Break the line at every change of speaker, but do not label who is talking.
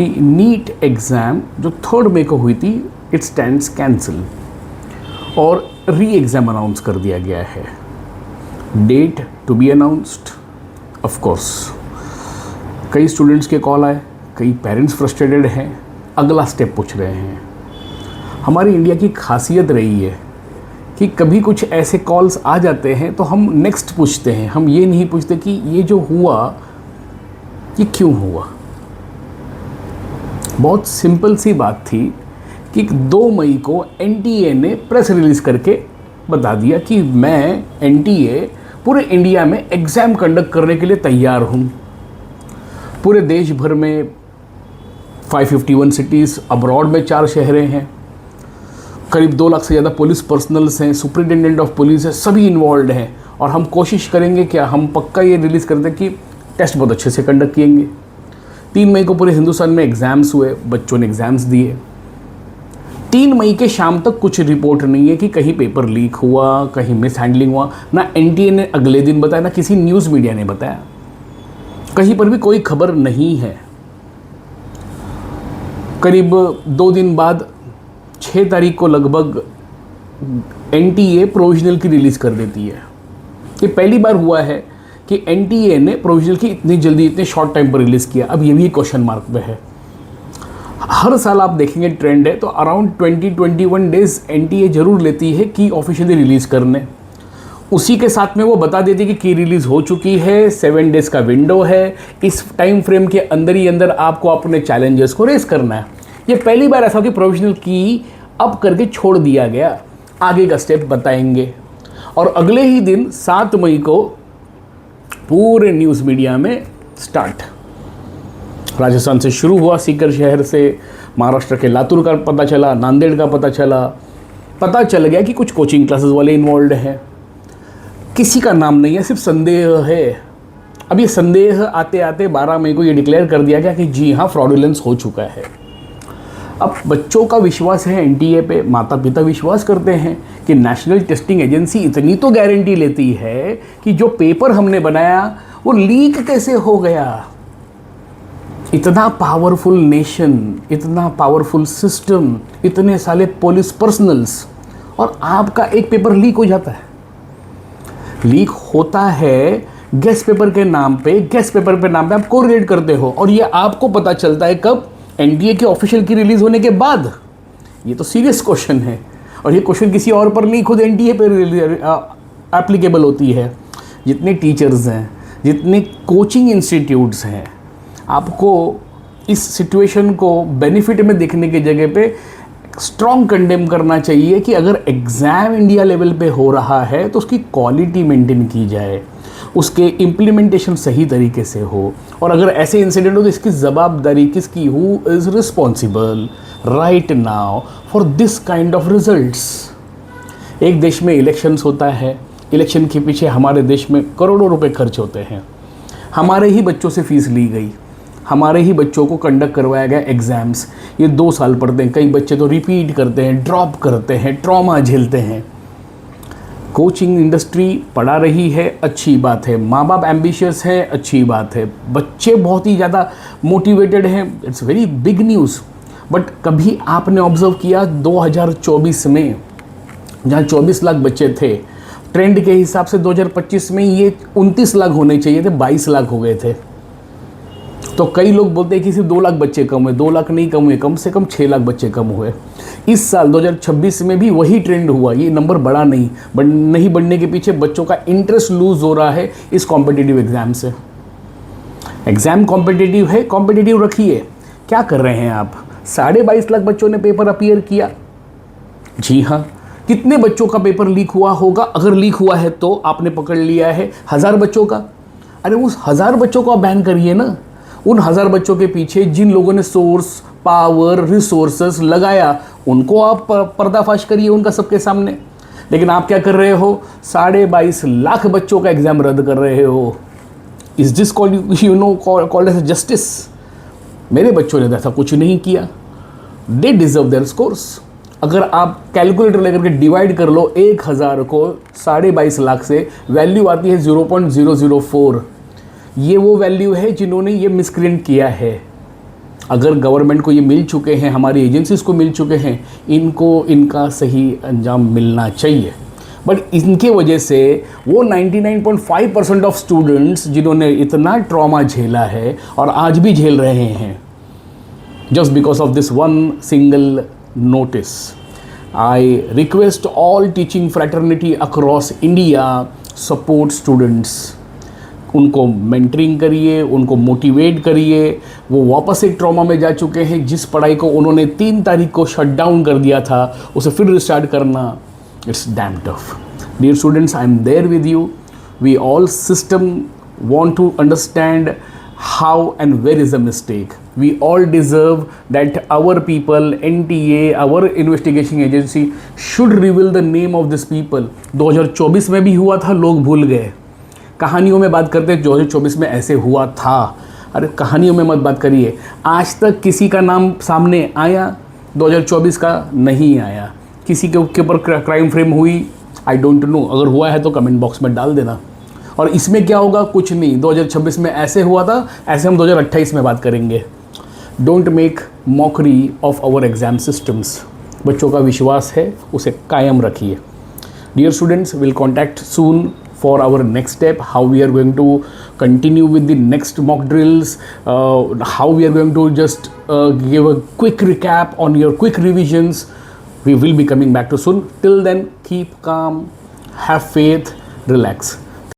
कि NEET exam जो 3 मई को हुई थी इट स्टैंड्स कैंसिल और री एग्ज़ाम अनाउंस कर दिया गया है। Date to be announced. Of course कई स्टूडेंट्स के कॉल आए, कई पेरेंट्स फ्रस्ट्रेटेड हैं, अगला स्टेप पूछ रहे हैं। हमारी इंडिया की खासियत रही है कि कभी कुछ ऐसे कॉल्स आ जाते हैं तो हम नेक्स्ट पूछते हैं, हम ये नहीं पूछते कि ये जो हुआ ये क्यों हुआ। बहुत सिंपल सी बात थी कि 2 मई को एनटीए ने प्रेस रिलीज़ करके बता दिया कि मैं एनटीए पूरे इंडिया में एग्ज़ाम कंडक्ट करने के लिए तैयार हूँ। पूरे देश भर में 551 सिटीज़, अब्रॉड में 4 शहरें हैं, करीब 2 लाख से ज़्यादा पुलिस पर्सनल्स हैं, सुपरिटेंडेंट ऑफ पुलिस है, सभी इन्वॉल्व हैं। और हम कोशिश करेंगे, क्या हम पक्का ये रिलीज़ करते हैं कि टेस्ट बहुत अच्छे से कंडक्ट किएंगे। 3 मई को पूरे हिंदुस्तान में एग्ज़ाम्स हुए, बच्चों ने एग्ज़ाम्स दिए। 3 मई के शाम तक कुछ रिपोर्ट नहीं है कि कहीं पेपर लीक हुआ, कहीं मिस हैंडलिंग हुआ। ना एनटीए ने अगले दिन बताया, ना किसी न्यूज़ मीडिया ने बताया, कहीं पर भी कोई खबर नहीं है। करीब 2 दिन बाद 6 तारीख को लगभग एनटीए प्रोविजनल की रिलीज़ कर देती है। ये पहली बार हुआ है कि एनटीए ने प्रोविजनल की इतनी जल्दी, इतने शॉर्ट टाइम पर रिलीज़ किया। अब ये भी क्वेश्चन मार्क पे है। हर साल आप देखेंगे ट्रेंड है तो अराउंड 20-21 डेज़ एनटीए ज़रूर लेती है कि ऑफिशियली रिलीज़ करने। उसी के साथ में वो बता देती है कि की रिलीज़ हो चुकी है, 7 डेज़ का विंडो है, इस टाइम फ्रेम के अंदर ही अंदर आपको अपने चैलेंजेस को रेस करना है। ये पहली बार ऐसा कि प्रोविजनल की अब करके छोड़ दिया गया, आगे का स्टेप बताएंगे। और अगले ही दिन 7 मई को पूरे न्यूज़ मीडिया में स्टार्ट, राजस्थान से शुरू हुआ, सीकर शहर से, महाराष्ट्र के लातूर का पता चला, नांदेड़ का पता चल गया कि कुछ कोचिंग क्लासेस वाले इन्वॉल्व हैं। किसी का नाम नहीं है, सिर्फ संदेह है। अब ये संदेह आते आते 12 मई को ये डिक्लेयर कर दिया गया कि जी हाँ, फ्रॉडुलेंस हो चुका है। अब बच्चों का विश्वास है एनटीए पे, माता पिता विश्वास करते हैं कि नेशनल टेस्टिंग एजेंसी इतनी तो गारंटी लेती है कि जो पेपर हमने बनाया वो लीक कैसे हो गया। इतना पावरफुल नेशन, इतना पावरफुल सिस्टम, इतने सारे पुलिस पर्सनल्स, और आपका एक पेपर लीक हो जाता है। लीक होता है गेस्ट पेपर के नाम पे, गेस्ट पेपर पे नाम पे आप कोरिलेट करते हो, और ये आपको पता चलता है कब? एनटीए के ऑफिशियल की रिलीज होने के बाद। ये तो सीरियस क्वेश्चन है, और ये क्वेश्चन किसी और पर नहीं, खुद एनटीए पे एप्लीकेबल होती है। जितने टीचर्स हैं, जितने कोचिंग इंस्टीट्यूट्स हैं, आपको इस सिचुएशन को बेनिफिट में देखने की जगह पे स्ट्रॉन्ग कंडेम करना चाहिए कि अगर एग्ज़ाम इंडिया लेवल पे हो रहा है तो उसकी क्वालिटी मेंटेन की जाए, उसके इम्प्लीमेंटेशन सही तरीके से हो, और अगर ऐसे इंसिडेंट हो तो इसकी जवाबदारी किसकी, who is responsible right now for this kind of results. एक देश में इलेक्शंस होता है, इलेक्शन के पीछे हमारे देश में करोड़ों रुपए खर्च होते हैं, हमारे ही बच्चों से फीस ली गई, हमारे ही बच्चों को कंडक्ट करवाया गया एग्ज़ाम्स। ये 2 साल पढ़ते हैं, कई बच्चे तो रिपीट करते हैं, ड्रॉप करते हैं, ट्रॉमा झेलते हैं। कोचिंग इंडस्ट्री पढ़ा रही है, अच्छी बात है, माँ बाप एम्बिशियस है, अच्छी बात है, बच्चे बहुत ही ज़्यादा मोटिवेटेड हैं, it's very big news. But कभी आपने ऑब्ज़र्व किया 2024 में जहाँ 24 लाख बच्चे थे, ट्रेंड के हिसाब से 2025 में ये 29 लाख होने चाहिए थे, 22 लाख हो गए थे। तो कई लोग बोलते हैं कि सिर्फ 2 लाख बच्चे कम हुए, 2 लाख नहीं कम हुए, कम से कम 6 लाख बच्चे कम हुए। इस साल 2026 में भी वही ट्रेंड हुआ, ये नंबर बढ़ा नहीं बढ़ने के पीछे बच्चों का इंटरेस्ट लूज हो रहा है इस कॉम्पिटिटिव एग्ज़ाम से। एग्ज़ाम कॉम्पिटिटिव है, कॉम्पिटिटिव रखिए। क्या कर रहे हैं आप? 22.5 लाख बच्चों ने पेपर अपीयर किया। जी हाँ, कितने बच्चों का पेपर लीक हुआ होगा? अगर लीक हुआ है तो आपने पकड़ लिया है 1000 बच्चों का। अरे उस 1000 बच्चों को आप बैन करिए ना। उन 1000 बच्चों के पीछे जिन लोगों ने सोर्स, पावर, रिसोर्सेस लगाया, उनको आप पर्दाफाश करिए उनका सबके सामने। लेकिन आप क्या कर रहे हो? 22.5 लाख बच्चों का एग्ज़ाम रद्द कर रहे हो। Is this called as justice? मेरे बच्चों ने ऐसा कुछ नहीं किया, दे डिजर्व देयर स्कोर्स। अगर आप कैलकुलेटर लेकर के डिवाइड कर लो 1000 को 22.5 लाख से, वैल्यू आती है 0.004। ये वो वैल्यू है जिन्होंने ये मिसक्रिएंट किया है। अगर गवर्नमेंट को ये मिल चुके हैं, हमारी एजेंसीज़ को मिल चुके हैं, इनको इनका सही अंजाम मिलना चाहिए। बट इनके वजह से वो 99.5% ऑफ स्टूडेंट्स जिन्होंने इतना ट्रॉमा झेला है और आज भी झेल रहे हैं, just because of this one single notice. I request all teaching fraternity across India support students. उनको मेंटरिंग करिए, उनको मोटिवेट करिए। वो वापस एक ट्रॉमा में जा चुके हैं। जिस पढ़ाई को उन्होंने 3 तारीख को शट डाउन कर दिया था, उसे फिर रिस्टार्ट करना, it's damn tough. Dear students, I am there with you. We all system want to understand how and where is the mistake. We all deserve that our people, NTA, our investigation agency should reveal the name of these people. 2024 में भी हुआ था, लोग भूल गए। कहानियों में बात करते हैं 2024 में ऐसे हुआ था। अरे कहानियों में मत बात करिए। आज तक किसी का नाम सामने आया 2024 का? नहीं आया। किसी के ऊपर क्राइम फ्रेम हुई? I don't know. अगर हुआ है तो कमेंट बॉक्स में डाल देना। और इसमें क्या होगा? कुछ नहीं। 2026 में ऐसे हुआ था, ऐसे हम 2028 में बात करेंगे। Don't make mockery of our exam systems. बच्चों का विश्वास है, उसे कायम रखिए। Dear students, will contact soon for our next step, how we are going to continue with the next mock drills, how we are going to just give a quick recap on your quick revisions. We will be coming back to soon. Till then, keep calm, have faith, relax.